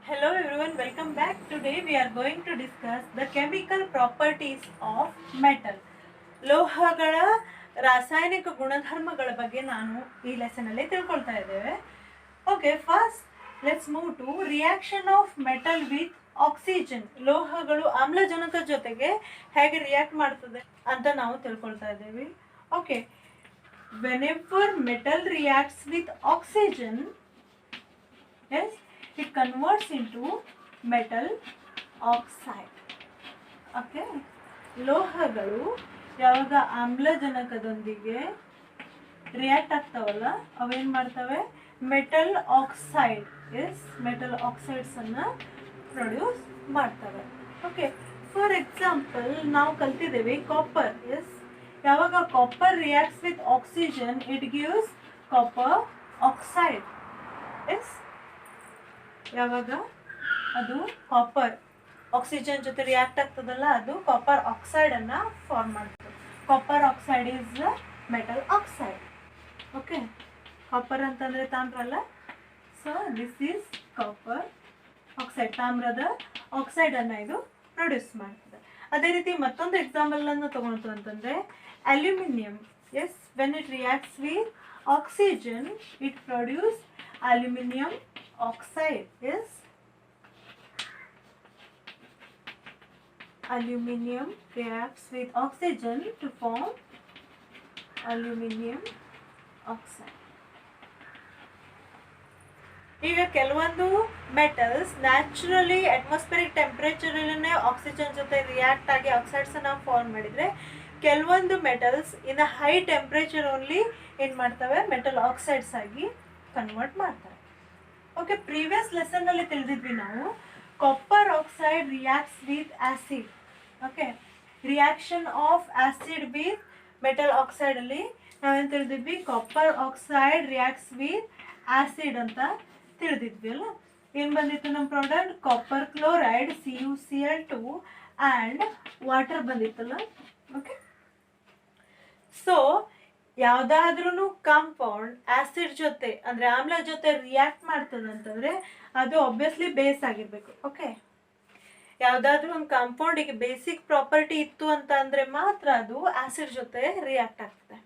Hello everyone, welcome back. Today we are going to discuss the chemical properties of metal. ಲೋಹಗಳ ರಾಸಾಯನಿಕ ಗುಣಧರ್ಮಗಳ ಬಗ್ಗೆ ನಾನು ಈ ಲೆಸನ್ ಅಲ್ಲಿ ತಿಳ್ಕೊಳ್ತಾ ಇದ್ದೇವೆ. Okay, first let's move to reaction of metal with oxygen. ಲೋಹಗಳು ಆಮ್ಲಜನಕ ಜೊತೆಗೆ ಹೇಗೆ ರಿಯಾಕ್ಟ್ ಮಾಡ್ತದೆ ಅಂತ ನಾವು ತಿಳ್ಕೊಳ್ತಾ ಇದ್ದೇವೆ. Okay, whenever metal reacts with oxygen, yes, it converts into metal oxide. Okay, ಲೋಹಗಳು ಯಾವಾಗ ಆಮ್ಲಜನಕದೊಂದಿಗೆ ರಿಯಾಕ್ಟ್ ಆಗ್ತಾವಲ್ಲ ಅವೇನು ಮಾಡ್ತವೆ, metal oxide, yes metal oxides ಅನ್ನು ಪ್ರೊಡ್ಯೂಸ್ ಮಾಡ್ತವೆ. ಓಕೆ, ಫಾರ್ ಎಕ್ಸಾಂಪಲ್ ನಾವು ಕಲ್ತಿದ್ದೇವೆ ಕಾಪರ್. ಎಸ್, ಯಾವಾಗ copper reacts with oxygen it gives copper oxide. Yes, ಯಾವಾಗ ಅದು ಕಾಪರ್ ಆಕ್ಸಿಜನ್ ಜೊತೆ ರಿಯಾಕ್ಟ್ ಆಗ್ತದಲ್ಲ ಅದು ಕಾಪರ್ ಆಕ್ಸೈಡ್ ಅನ್ನ ಫಾರ್ಮ್ ಮಾಡ್ತದೆ. Copper oxide is metal oxide. Okay, copper ಅಂತಂದ್ರೆ ತಾಮ್ರ ಅಲ್ಲ, so this is copper oxide. ತಾಮ್ರದ ಆಕ್ಸೈಡ್ ಅನ್ನ ಇದು ಪ್ರೊಡ್ಯೂಸ್ ಮಾಡ್ತದೆ. ಅದೇ ರೀತಿ ಮತ್ತೊಂದು ಎಕ್ಸಾಂಪಲ್ ಅನ್ನು ತಗೊಂತು ಅಂತಂದ್ರೆ aluminium. Yes, when it reacts with oxygen it produce aluminum oxide. Yes, aluminum reacts with oxygen to form aluminum oxide. ಈಗ ಕೆಲವೊಂದು ಮೆಟಲ್ಸ್ ನ್ಯಾಚುರಲಿ ಅಟ್ಮಾಸ್ಫಿಯರಿಕ್ ಟೆಂಪರೇಚರ್ ಅಲ್ಲೇ ಆಕ್ಸಿಜನ್ ಜೊತೆ ರಿಯಾಕ್ಟ್ ಆಗಿ ಆಕ್ಸೈಡ್ಸ್ ಅನ್ನ ಫಾರ್ಮ್ ಮಾಡಿದ್ರೆ, ಕೆಲವೊಂದು metals in high temperature only ಏನ್ ಮಾಡ್ತವೆ, ಮೆಟಲ್ ಆಕ್ಸೈಡ್ಸ್ ಆಗಿ ಕನ್ವರ್ಟ್ ಮಾಡ್ತಾರೆ. ಓಕೆ, ಪ್ರೀವಿಯಸ್ ಲೆಸನ್ ಅಲ್ಲಿ ತಿಳಿದಿದ್ವಿ ನಾವು copper oxide reacts with acid. Okay, reaction of acid with metal oxide ಅಲ್ಲಿ ನಾವೇನು ತಿಳಿದಿದ್ವಿ, copper oxide reacts with acid ಅಂತ ತಿಳಿದಿದ್ವಿ ಅಲ್ಲ. ಏನು ಬಂದಿತ್ತು ನಮ್ಮ product, copper chloride CuCl2 and water ಬಂದಿತ್ತಲ್ಲ. ಓಕೆ, ಸೊ ಯಾವುದಾದ್ರೂ ಕಾಂಪೌಂಡ್ ಆಸಿಡ್ ಜೊತೆ ಅಂದ್ರೆ ಆಮ್ಲ ಜೊತೆ ರಿಯಾಕ್ಟ್ ಮಾಡ್ತದೆ ಅಂತಂದ್ರೆ ಅದು ಆಬ್ವಿಯಸ್ಲಿ ಬೇಸ್ ಆಗಿರ್ಬೇಕು. ಓಕೆ, ಯಾವುದಾದ್ರೂ ಒಂದು ಕಾಂಪೌಂಡಿಗೆ ಬೇಸಿಕ್ ಪ್ರಾಪರ್ಟಿ ಇತ್ತು ಅಂತ ಅಂದ್ರೆ ಮಾತ್ರ ಅದು ಆಸಿಡ್ ಜೊತೆ ರಿಯಾಕ್ಟ್ ಆಗ್ತದೆ.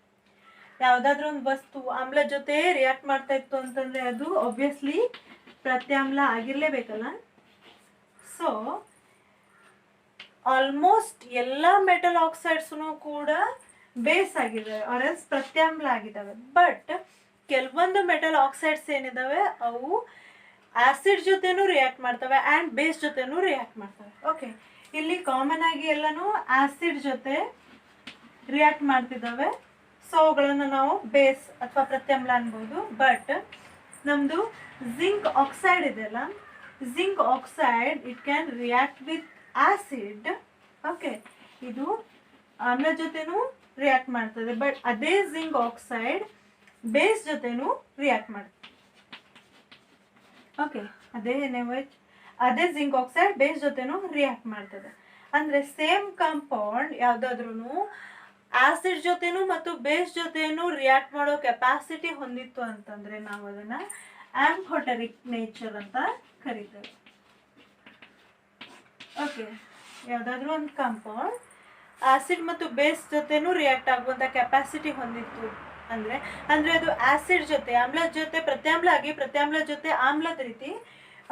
ಯಾವುದಾದ್ರೂ ಒಂದು ವಸ್ತು ಆಮ್ಲ ಜೊತೆ ರಿಯಾಕ್ಟ್ ಮಾಡ್ತಾ ಇತ್ತು ಅಂತಂದ್ರೆ ಅದು ಆಬ್ವಿಯಸ್ಲಿ ಪ್ರತ್ಯಾಮ್ಲ ಆಗಿರ್ಲೇಬೇಕಲ್ಲ. ಸೊ ಆಲ್ಮೋಸ್ಟ್ ಎಲ್ಲ ಮೆಟಲ್ ಆಕ್ಸೈಡ್ಸ್ನು ಕೂಡ ಬೇಸ್ ಆಗಿದ್ದಾವೆ ಆರ್ ಎಲ್ಸ್ ಪ್ರತ್ಯಾಮ್ಲ ಆಗಿದ್ದಾವೆ. ಬಟ್ ಕೆಲವೊಂದು ಮೆಟಲ್ ಆಕ್ಸೈಡ್ಸ್ ಏನಿದಾವೆ ಅವು ಆಸಿಡ್ ಜೊತೆನೂ ರಿಯಾಕ್ಟ್ ಮಾಡ್ತವೆ ಆ್ಯಂಡ್ ಬೇಸ್ ಜೊತೆನೂ ರಿಯಾಕ್ಟ್ ಮಾಡ್ತವೆ. ಓಕೆ, ಇಲ್ಲಿ ಕಾಮನ್ ಆಗಿ ಎಲ್ಲನೂ ಆಸಿಡ್ ಜೊತೆ ರಿಯಾಕ್ಟ್ ಮಾಡ್ತಿದ್ದಾವೆ, ಸೊ ಅವುಗಳನ್ನು ನಾವು ಬೇಸ್ ಅಥವಾ ಪ್ರತ್ಯಾಮ್ಲ ಅನ್ಬೋದು. ಬಟ್ ನಮ್ಮದು ಜಿಂಕ್ ಆಕ್ಸೈಡ್ ಇದೆಯಲ್ಲ, zinc oxide it can react with acid. Okay, ಇದು ಆಮ್ಲ ಜೊತೆನೂ ರಿಯಾಕ್ಟ್ ಮಾಡ್ತದೆ, ಬಟ್ ಅದೇ ಜಿಂಕ್ ಆಕ್ಸೈಡ್ ಬೇಸ್ ಜೊತೆನೂ ರಿಯಾಕ್ಟ್ ಮಾಡ್ತದೆ. ಓಕೆ, ಅದೇ ಜಿಂಕ್ ಆಕ್ಸೈಡ್ ಬೇಸ್ ಜೊತೆನೂ ರಿಯಾಕ್ಟ್ ಮಾಡ್ತದೆ. ಅಂದ್ರೆ ಸೇಮ್ ಕಾಂಪೌಂಡ್ ಯಾವುದಾದ್ರೂ ಆಸಿಡ್ ಜೊತೆನೂ ಮತ್ತು ಬೇಸ್ ಜೊತೆನೂ ರಿಯಾಕ್ಟ್ ಮಾಡೋ ಕೆಪಾಸಿಟಿ ಹೊಂದಿತ್ತು ಅಂತಂದ್ರೆ ನಾವು ಅದನ್ನ ಆಂಫೋಟರಿಕ್ ನೇಚರ್ ಅಂತ ಕರಿತೇವೆ. ಓಕೆ, ಯಾವುದಾದ್ರೂ ಒಂದು ಕಾಂಪೌಂಡ್ ಆಸಿಡ್ ಮತ್ತು ಬೇಸ್ ಜೊತೆನೂ ರಿಯಾಕ್ಟ್ ಆಗುವಂತ ಕೆಪಾಸಿಟಿ ಹೊಂದಿತ್ತು ಅಂದ್ರೆ ಅದು ಆಸಿಡ್ ಜೊತೆ ಆಮ್ಲ ಜೊತೆ ಪ್ರತ್ಯಾಮ್ಲ ಆಗಿ ಪ್ರತ್ಯಾಮ್ಲ ಜೊತೆ ಆಮ್ಲದ ರೀತಿ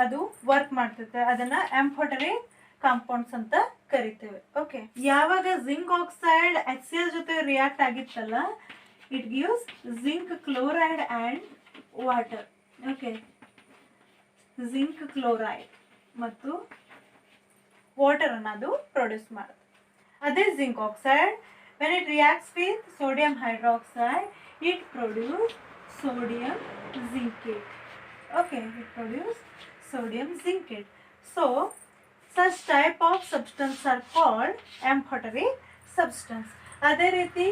ಅದು ವರ್ಕ್ ಮಾಡ್ತೈತೆ. ಅದನ್ನ ಆಂಫೋಟರಿಕ್ ಕಾಂಪೌಂಡ್ಸ್ ಅಂತ ಕರಿತೇವೆ. ಓಕೆ, ಯಾವಾಗ ಜಿಂಕ್ ಆಕ್ಸೈಡ್ HCl ಜೊತೆ ರಿಯಾಕ್ಟ್ ಆಗಿತ್ತಲ್ಲ it gives zinc chloride and water. Okay, zinc chloride ಮತ್ತು ವಾಟರ್ ಅನ್ನು ಅದು ಪ್ರೊಡ್ಯೂಸ್ ಮಾಡುತ್ತೆ. ಅದೇ zinc oxide when it reacts with sodium hydroxide it produce sodium zincate. Okay, it produce sodium zincate. So such type of substance are called amphoteric substance. ಅದೇ ರೀತಿ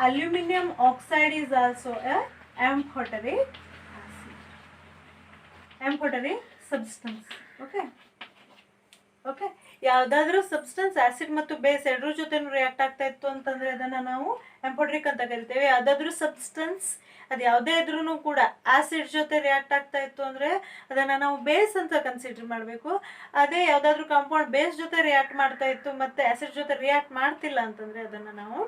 aluminum oxide is also a amphoteric substance. Okay, okay, ಯಾವುದಾದ್ರೂ substance acid ಮತ್ತು base ಎರಡರ ಜೊತೆನೂ react ಆಗ್ತಾ ಇತ್ತು ಅಂತಂದ್ರೆ ಅದನ್ನ ನಾವು ಎಂಪೋಡ್ರಿಕ್ ಅಂತ ಕರಿತೇವೆ. ಯಾವುದಾದ್ರೂ ಸಬ್ಸ್ಟೆನ್ಸ್ ಅದು ಯಾವುದೇ ಇದ್ರೂ ಕೂಡ ಆಸಿಡ್ ಜೊತೆ ರಿಯಾಕ್ಟ್ ಆಗ್ತಾ ಇತ್ತು ಅಂದ್ರೆ ಅದನ್ನ ನಾವು ಬೇಸ್ ಅಂತ ಕನ್ಸಿಡರ್ ಮಾಡಬೇಕು. ಅದೇ ಯಾವುದಾದ್ರೂ ಕಾಂಪೌಂಡ್ ಬೇಸ್ ಜೊತೆ ರಿಯಾಕ್ಟ್ ಮಾಡ್ತಾ ಇತ್ತು ಮತ್ತೆ ಆಸಿಡ್ ಜೊತೆ ರಿಯಾಕ್ಟ್ ಮಾಡ್ತಿಲ್ಲ ಅಂತಂದ್ರೆ ಅದನ್ನ ನಾವು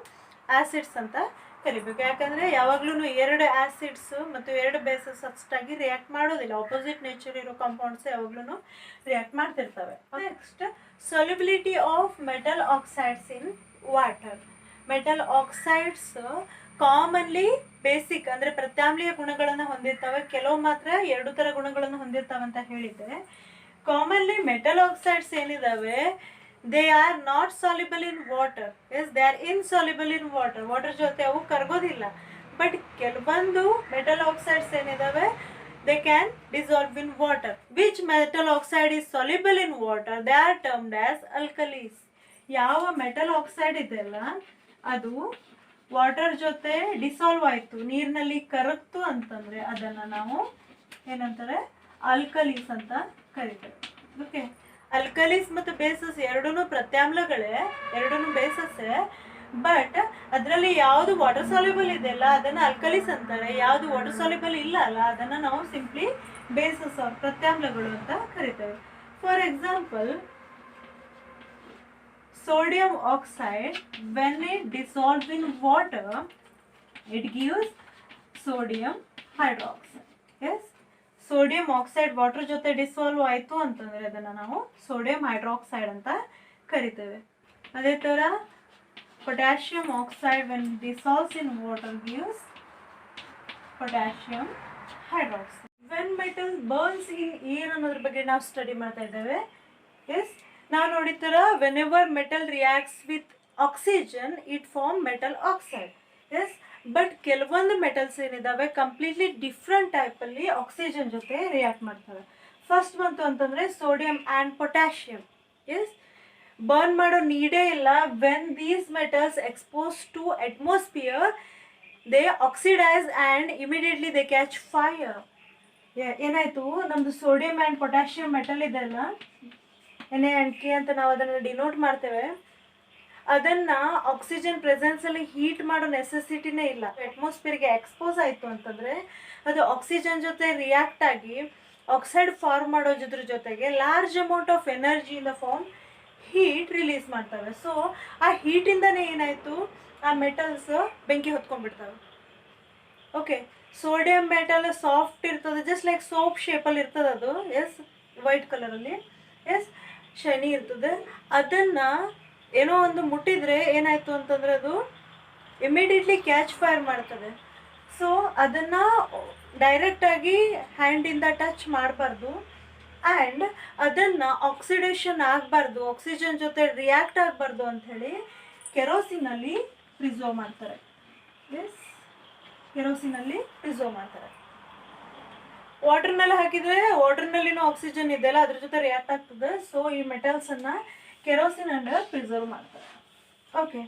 ಆಸಿಡ್ಸ್ ಅಂತ ಕರಿಬೇಕು. ಯಾಕಂದ್ರೆ ಯಾವಾಗ್ಲೂ ಎರಡು ಆಸಿಡ್ಸ್ ಮತ್ತು ಎರಡು ಬೇಸಸ್ ಅಷ್ಟಾಗಿ ರಿಯಾಕ್ಟ್ ಮಾಡೋದಿಲ್ಲ. ಆಪೋಸಿಟ್ ನೇಚರ್ ಇರೋ ಕಾಂಪೌಂಡ್ಸ್ ಯಾವಾಗ್ಲೂ ರಿಯಾಕ್ಟ್ ಮಾಡ್ತಿರ್ತವೆ. Next, solubility of metal oxides in water. Metal oxides commonly basic ಅಂದ್ರೆ ಪ್ರತ್ಯಾಮ್ಲೀಯ ಗುಣಗಳನ್ನು ಹೊಂದಿರ್ತವೆ, ಕೆಲವು ಮಾತ್ರ ಎರಡು ತರ ಗುಣಗಳನ್ನು ಹೊಂದಿರ್ತವೆ ಅಂತ ಹೇಳಿದ್ದೆ. ಕಾಮನ್ಲಿ ಮೆಟಲ್ ಆಕ್ಸೈಡ್ಸ್ ಏನಿದಾವೆ, they are not soluble in water. Yes, they are insoluble in water. Water ಜೊತೆ ಅವು ಕರಗೋದಿಲ್ಲ. ಬಟ್ ಕೆಲವೊಂದು ಮೆಟಲ್ ಆಕ್ಸೈಡ್ಸ್ ಏನಿದಾವೆ, they can dissolve in water. Which metal oxide is soluble in water, they are termed as alkalis. ಯಾವ metal oxide ಇದೆಯಲ್ಲ ಅದು water ಜೊತೆ dissolve ಆಯ್ತು, ನೀರಿನಲ್ಲಿ ಕರಗ್ತು ಅಂತಂದ್ರೆ ಅದನ್ನ ನಾವು ಏನಂತಾರೆ, ಅಲ್ಕಲೀಸ್ ಅಂತ ಕರಿತೇವೆ. ಓಕೆ, ಅಲ್ಕಲೀಸ್ ಮತ್ತು ಬೇಸಸ್ ಎರಡೂ ಪ್ರತ್ಯಾಮ್ಲಗಳೇ, ಎರಡೂ ಬೇಸಸ್ಸೇ. ಬಟ್ ಅದರಲ್ಲಿ ಯಾವುದು ವಾಟರ್ ಸಾಲ್ಯುಬಲ್ ಇದೆಯಲ್ಲ ಅದನ್ನ ಅಲ್ಕಲೀಸ್ ಅಂತಾರೆ, ಯಾವುದು ವಾಟರ್ ಸಾಲ್ಯುಬಲ್ ಇಲ್ಲ ಅಲ್ಲ ಅದನ್ನ ನಾವು ಸಿಂಪ್ಲಿ ಬೇಸಸ್ ಆರ್ ಪ್ರತ್ಯಾಮ್ಲಗಳು ಅಂತ ಕರಿತೇವೆ. For example, sodium oxide, when it dissolves in water, it gives sodium hydroxide. Yes, sodium oxide water ಜೊತೆ ಡಿಸಾಲ್ವ್ ಆಯಿತು ಅಂತಂದರೆ ಅದನ್ನು ನಾವು ಸೋಡಿಯಂ ಹೈಡ್ರಾಕ್ಸೈಡ್ ಅಂತ ಕರಿತೇವೆ. ಅದೇ ಥರ potassium oxide when dissolves in water gives potassium hydroxide. When metal burns in air ಅನ್ನೋದ್ರ ಬಗ್ಗೆ ನಾವು ಸ್ಟಡಿ ಮಾಡ್ತಾ ಇದ್ದೇವೆ. ಎಸ್, ನಾವು ನೋಡಿತರ whenever metal reacts with oxygen it form metal oxide. Yes, but ಕೆಲವೊಂದು ಮೆಟಲ್ಸ್ ಏನಿದಾವೆ ಕಂಪ್ಲೀಟ್ಲಿ ಡಿಫ್ರೆಂಟ್ ಟೈಪಲ್ಲಿ ಆಕ್ಸಿಜನ್ ಜೊತೆ ರಿಯಾಕ್ಟ್ ಮಾಡ್ತವೆ. ಫಸ್ಟ್ ಬಂತು ಅಂತಂದರೆ sodium and potassium. Yes, burn ಮಾಡೋ ನೀಡೇ ಇಲ್ಲ. When these metals expose to atmosphere they oxidise and immediately they catch fire. ಏನಾಯಿತು, ನಮ್ಮದು ಸೋಡಿಯಂ ಆ್ಯಂಡ್ ಪೊಟ್ಯಾಷಿಯಮ್ ಮೆಟಲ್ ಇದೆಲ್ಲ Na&K ಅಂತ ನಾವು ಅದನ್ನು ಡಿನೋಟ್ ಮಾಡ್ತೇವೆ. ಅದನ್ನು ಆಕ್ಸಿಜನ್ ಪ್ರೆಸೆನ್ಸಲ್ಲಿ ಹೀಟ್ ಮಾಡೋ ನೆಸೆಸಿಟಿನೇ ಇಲ್ಲ. ಅಟ್ಮಾಸ್ಫಿಯರ್ಗೆ ಎಕ್ಸ್ಪೋಸ್ ಆಯಿತು ಅಂತಂದರೆ ಅದು ಆಕ್ಸಿಜನ್ ಜೊತೆ ರಿಯಾಕ್ಟ್ ಆಗಿ ಆಕ್ಸೈಡ್ ಫಾರ್ಮ್ ಮಾಡೋದ್ರ ಜೊತೆಗೆ large amount of energy in the form heat release ಮಾಡ್ತವೆ. ಸೊ ಆ ಹೀಟಿಂದನೇ ಏನಾಯಿತು, ಆ ಮೆಟಲ್ಸ್ ಬೆಂಕಿ ಹೊತ್ಕೊಂಡ್ಬಿಡ್ತವೆ. ಓಕೆ, ಸೋಡಿಯಂ ಮೆಟಲ್ ಸಾಫ್ಟ್ ಇರ್ತದೆ, ಜಸ್ಟ್ ಲೈಕ್ ಸೋಪ್ ಶೇಪಲ್ಲಿ ಇರ್ತದೆ ಅದು. ಎಸ್, ವೈಟ್ ಕಲರಲ್ಲಿ. ಎಸ್, ಶೈನಿ ಇರ್ತದೆ. ಅದನ್ನು ಏನೋ ಒಂದು ಮುಟ್ಟಿದ್ರೆ ಏನಾಯಿತು ಅಂತಂದರೆ ಅದು ಇಮಿಡಿಯೇಟ್ಲಿ ಕ್ಯಾಚ್ ಫೈರ್ ಮಾಡ್ತದೆ. ಸೊ ಅದನ್ನು ಡೈರೆಕ್ಟಾಗಿ ಹ್ಯಾಂಡಿಂದ ಟಚ್ ಮಾಡಬಾರ್ದು ಆ್ಯಂಡ್ ಅದನ್ನು ಆಕ್ಸಿಡೇಷನ್ ಆಗಬಾರ್ದು, ಆಕ್ಸಿಜನ್ ಜೊತೆ ರಿಯಾಕ್ಟ್ ಆಗಬಾರ್ದು ಅಂಥೇಳಿ ಕೆರೋಸಿನಲ್ಲಿ ಪ್ರಿಸರ್ವ್ ಮಾಡ್ತಾರೆ. ಎಸ್, ಕೆರೋಸಿನಲ್ಲಿ ಪ್ರಿಸರ್ವ್ ಮಾಡ್ತಾರೆ. ವಾಟರ್ನಲ್ಲಿ ಹಾಕಿದರೆ ವಾಟರ್ನಲ್ಲಿನೂ ಆಕ್ಸಿಜನ್ ಇದೆಯಲ್ಲ ಅದ್ರ ಜೊತೆ ರಿಯಾಕ್ಟ್ ಆಗ್ತದೆ. ಸೊ ಈ ಮೆಟಲ್ಸನ್ನು ಕೆರೋಸಿನ್ ಅಂಡರ್ ಪ್ರಿಸರ್ವ್ ಮಾಡ್ತಾರೆ. Okay,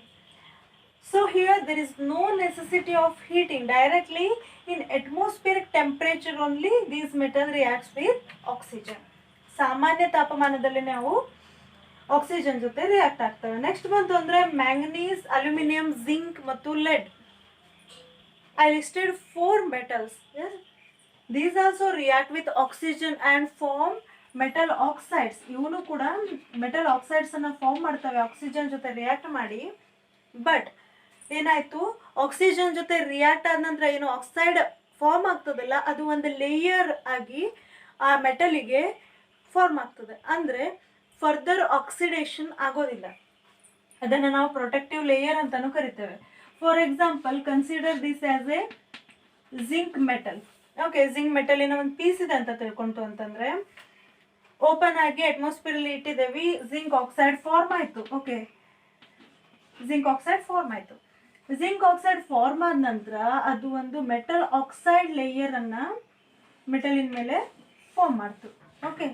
so here there is no necessity of heating directly in atmospheric temperature only these metal reacts with oxygen. ಸಾಮಾನ್ಯ ತಾಪಮಾನದಲ್ಲಿ ನಾವು ಆಕ್ಸಿಜನ್ ಜೊತೆ ರಿಯಾಕ್ಟ್ ಆಗ್ತವೆ. ನೆಕ್ಸ್ಟ್ ಬಂತು ಅಂದರೆ ಮ್ಯಾಂಗನೀಸ್, ಅಲ್ಯೂಮಿನಿಯಂ, ಜಿಂಕ್ ಮತ್ತು lead. I listed 4 metals. Yes, these also react with oxygen and form metal oxides. ಇವನು ಕೂಡ ಮೆಟಲ್ ಆಕ್ಸೈಡ್ಸನ್ನು ಫಾರ್ಮ್ ಮಾಡ್ತವೆ ಆಕ್ಸಿಜನ್ ಜೊತೆ ರಿಯಾಕ್ಟ್ ಮಾಡಿ. ಬಟ್ ಏನಾಯಿತು, ಆಕ್ಸಿಜನ್ ಜೊತೆ ರಿಯಾಕ್ಟ್ ಆದ ನಂತರ ಏನು ಆಕ್ಸೈಡ್ ಫಾರ್ಮ್ ಆಗ್ತದಲ್ಲ ಅದು ಒಂದು ಲೇಯರ್ ಆಗಿ ಆ ಮೆಟಲಿಗೆ ಫಾರ್ಮ್ ಆಗ್ತದೆ. ಅಂದರೆ ಫರ್ದರ್ ಆಕ್ಸಿಡೇಷನ್ ಆಗೋದಿಲ್ಲ. ಅದನ್ನು ನಾವು ಪ್ರೊಟೆಕ್ಟಿವ್ ಲೇಯರ್ ಅಂತಲೂ ಕರಿತೇವೆ. For example, consider this as a zinc metal. Okay, zinc ಮೆಟಲಿನ ಒಂದು ಪೀಸ್ ಇದೆ ಅಂತ ತಿಳ್ಕೊಂತು ಅಂತಂದರೆ ಓಪನ್ ಆಗಿ ಅಟ್ಮಾಸ್ಫಿಯರಲ್ಲಿ ಇಟ್ಟಿದ್ದೇವೆ, ಜಿಂಕ್ ಆಕ್ಸೈಡ್ ಫಾರ್ಮ್ ಆಯಿತು. ಓಕೆ, ಜಿಂಕ್ ಆಕ್ಸೈಡ್ ಫಾರ್ಮ್ ಆಯಿತು. ಜಿಂಕ್ ಆಕ್ಸೈಡ್ ಫಾರ್ಮ್ ಆದ ನಂತರ ಅದು ಒಂದು ಮೆಟಲ್ ಆಕ್ಸೈಡ್ ಲೇಯರನ್ನು ಮೆಟಲಿನ ಮೇಲೆ ಫಾರ್ಮ್ ಮಾಡ್ತು. Okay,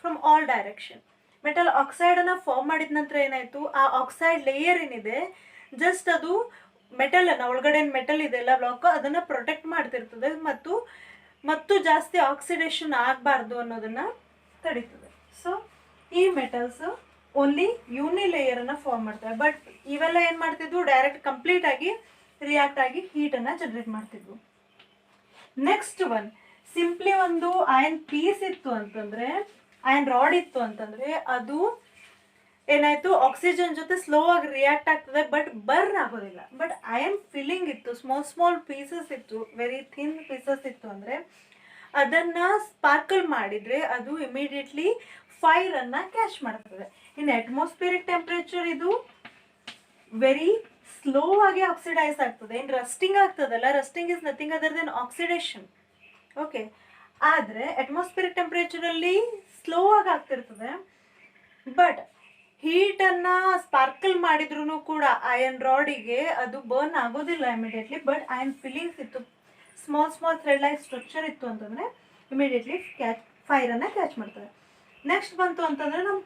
from all direction metal ಆಕ್ಸೈಡನ್ನು ಫಾರ್ಮ್ ಮಾಡಿದ ನಂತರ ಏನಾಯಿತು, ಆ ಆಕ್ಸೈಡ್ ಲೇಯರ್ ಏನಿದೆ ಜಸ್ಟ್ ಅದು ಮೆಟಲನ್ನು ಒಳಗಡೆ ಮೆಟಲ್ ಇದೆಲ್ಲ ಬ್ಲಾಕ್ ಅದನ್ನು ಪ್ರೊಟೆಕ್ಟ್ ಮಾಡ್ತಿರ್ತದೆ ಮತ್ತು ಜಾಸ್ತಿ ಆಕ್ಸಿಡೇಷನ್ ಆಗಬಾರ್ದು ಅನ್ನೋದನ್ನು ತಡೀತದೆ. ಸೊ ಈ ಮೆಟಲ್ಸ್ ಓನ್ಲಿ ಯೂನಿಲೇಯರನ್ನು ಫಾರ್ಮ್ ಮಾಡ್ತವೆ. ಬಟ್ ಇವೆಲ್ಲ ಏನು ಮಾಡ್ತಿದ್ವು, ಡೈರೆಕ್ಟ್ ಕಂಪ್ಲೀಟ್ ಆಗಿ ರಿಯಾಕ್ಟ್ ಆಗಿ ಹೀಟನ್ನು ಜನರೇಟ್ ಮಾಡ್ತಿದ್ವು. ನೆಕ್ಸ್ಟ್ ಒನ್, ಸಿಂಪ್ಲಿ ಒಂದು ಐರನ್ ಪೀಸ್ ಇತ್ತು ಅಂತಂದರೆ, ಐರನ್ ರಾಡ್ ಇತ್ತು ಅಂತಂದರೆ ಅದು ಏನಾಯಿತು, ಆಕ್ಸಿಜನ್ ಜೊತೆ ಸ್ಲೋ ಆಗಿ ರಿಯಾಕ್ಟ್ ಆಗ್ತದೆ, ಬಟ್ ಬರ್ನ್ ಆಗೋದಿಲ್ಲ. ಬಟ್ ಐರನ್ ಫಿಲ್ಲಿಂಗ್ ಇತ್ತು, ಸ್ಮಾಲ್ ಪೀಸಸ್ ಇತ್ತು, ವೆರಿ ಥಿನ್ ಪೀಸಸ್ ಇತ್ತು ಅಂದರೆ ಅದನ್ನು ಸ್ಪಾರ್ಕಲ್ ಮಾಡಿದರೆ ಅದು ಇಮಿಡಿಯೇಟ್ಲಿ ಫೈರನ್ನು ಕ್ಯಾಚ್ ಮಾಡ್ತದೆ. ಇನ್ ಅಟ್ಮಾಸ್ಫಿಯರಿಕ್ ಟೆಂಪ್ರೇಚರ್ ಇದು ವೆರಿ ಸ್ಲೋ ಆಗಿ ಆಕ್ಸಿಡೈಸ್ ಆಗ್ತದೆ. ಇನ್ ರಸ್ಟಿಂಗ್ ಆಗ್ತದಲ್ಲ, rusting is nothing other than oxidation. Okay, ಆದರೆ ಅಟ್ಮಾಸ್ಫಿಯರಿಕ್ ಟೆಂಪ್ರೇಚರಲ್ಲಿ ಸ್ಲೋ ಆಗಿ ಆಗ್ತಿರ್ತದೆ. ಬಟ್ ಹೀಟನ್ನು ಸ್ಪಾರ್ಕಲ್ ಮಾಡಿದ್ರು ಕೂಡ ಐರನ್ ರಾಡಿಗೆ ಅದು ಬರ್ನ್ ಆಗೋದಿಲ್ಲ ಇಮಿಡಿಯೇಟ್ಲಿ. ಬಟ್ ಐರನ್ ಫಿಲ್ಲಿಂಗ್ಸ್ ಇತ್ತು, ಸ್ಮಾಲ್ ಥ್ರೆಡ್ ಲೈಕ್ ಸ್ಟ್ರಕ್ಚರ್ ಇತ್ತು ಅಂತಂದರೆ ಇಮಿಡಿಯೇಟ್ಲಿ ಫೈರನ್ನು ಕ್ಯಾಚ್ ಮಾಡ್ತದೆ. ನೆಕ್ಸ್ಟ್ ಬಂತು ಅಂತಂದರೆ ನಮ್ಮ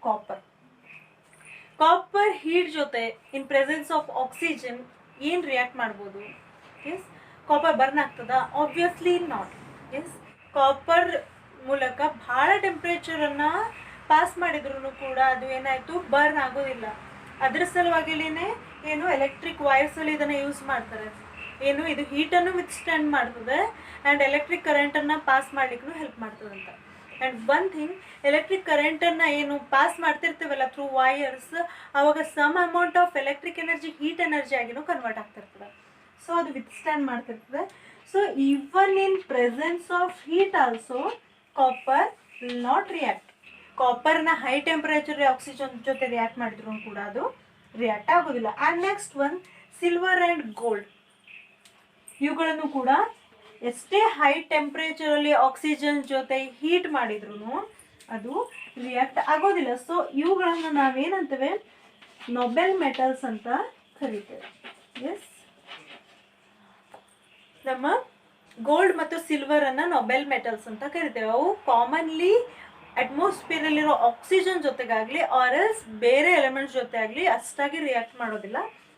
ಕಾಪರ್ ಹೀಟ್ ಜೊತೆ ಇನ್ ಪ್ರೆಸೆನ್ಸ್ ಆಫ್ ಆಕ್ಸಿಜನ್ ಏನು ರಿಯಾಕ್ಟ್ ಮಾಡ್ಬೋದು? ಎಸ್, ಕಾಪರ್ ಬರ್ನ್ ಆಗ್ತದ? Obviously not. ಎಸ್, ಕಾಪರ್ ಮೂಲಕ ಭಾಳ ಟೆಂಪ್ರೇಚರನ್ನು ಪಾಸ್ ಮಾಡಿದ್ರು ಕೂಡ ಅದು ಏನಾಯಿತು, ಬರ್ನ್ ಆಗೋದಿಲ್ಲ. ಅದ್ರ ಸಲುವಾಗಿಲೇ ಏನು ಎಲೆಕ್ಟ್ರಿಕ್ ವೈರ್ಸಲ್ಲಿ ಇದನ್ನು ಯೂಸ್ ಮಾಡ್ತಾರೆ. ಏನು ಇದು ಹೀಟನ್ನು ವಿತ್ಸ್ಟ್ಯಾಂಡ್ ಮಾಡ್ತದೆ ಆ್ಯಂಡ್ ಎಲೆಕ್ಟ್ರಿಕ್ ಕರೆಂಟನ್ನು ಪಾಸ್ ಮಾಡಲಿಕ್ಕೂ ಹೆಲ್ಪ್ ಮಾಡ್ತದಂತ. ಆ್ಯಂಡ್ ಒನ್ ಥಿಂಗ್, ಎಲೆಕ್ಟ್ರಿಕ್ ಕರೆಂಟನ್ನು ಏನು ಪಾಸ್ ಮಾಡ್ತಿರ್ತೀವಲ್ಲ ಥ್ರೂ ವೈರ್ಸ್, ಆವಾಗ some amount of electric energy heat energy ಆಗಿನೂ ಕನ್ವರ್ಟ್ ಆಗ್ತಿರ್ತದೆ. ಸೊ ಅದು ವಿತ್ಸ್ಟ್ಯಾಂಡ್ ಮಾಡ್ತಿರ್ತದೆ. So even in presence of heat also copper will not react. ಕಾಪರ್ನ ಹೈ ಟೆಂಪರೇಚರ್ ಆಕ್ಸಿಜನ್ ಜೊತೆ ರಿಯಾಕ್ಟ್ ಮಾಡಿದ್ರು ಕೂಡ ಅದು ರಿಯಾಕ್ಟ್ ಆಗೋದಿಲ್ಲ. And next one, silver and gold. ಇವುಗಳನ್ನು ಕೂಡ ಎಷ್ಟೇ ಹೈ ಟೆಂಪ್ರೇಚರಲ್ಲಿ ಆಕ್ಸಿಜನ್ ಜೊತೆ ಹೀಟ್ ಮಾಡಿದ್ರು ಅದು ರಿಯಾಕ್ಟ್ ಆಗೋದಿಲ್ಲ. ಸೊ ಇವುಗಳನ್ನು ನಾವೇನಂತೇವೆ, ನೊಬೆಲ್ ಮೆಟಲ್ಸ್ ಅಂತ ಕರಿತೇವೆ. ಎಸ್, ನಮ್ಮ ಗೋಲ್ಡ್ ಮತ್ತು ಸಿಲ್ವರನ್ನು ನೊಬೆಲ್ ಮೆಟಲ್ಸ್ ಅಂತ ಕರಿತೇವೆ. ಅವು ಕಾಮನ್ಲಿ ಅಟ್ಮಾಸ್ಫಿಯರಲ್ಲಿರೋ ಆಕ್ಸಿಜನ್ ಜೊತೆಗಾಗಲಿ ಆರ್ ಎಲ್ಸ್ ಬೇರೆ ಎಲಿಮೆಂಟ್ಸ್ ಜೊತೆ ಆಗಲಿ ಅಷ್ಟಾಗಿ ರಿಯಾಕ್ಟ್ ಮಾಡೋದಿಲ್ಲ.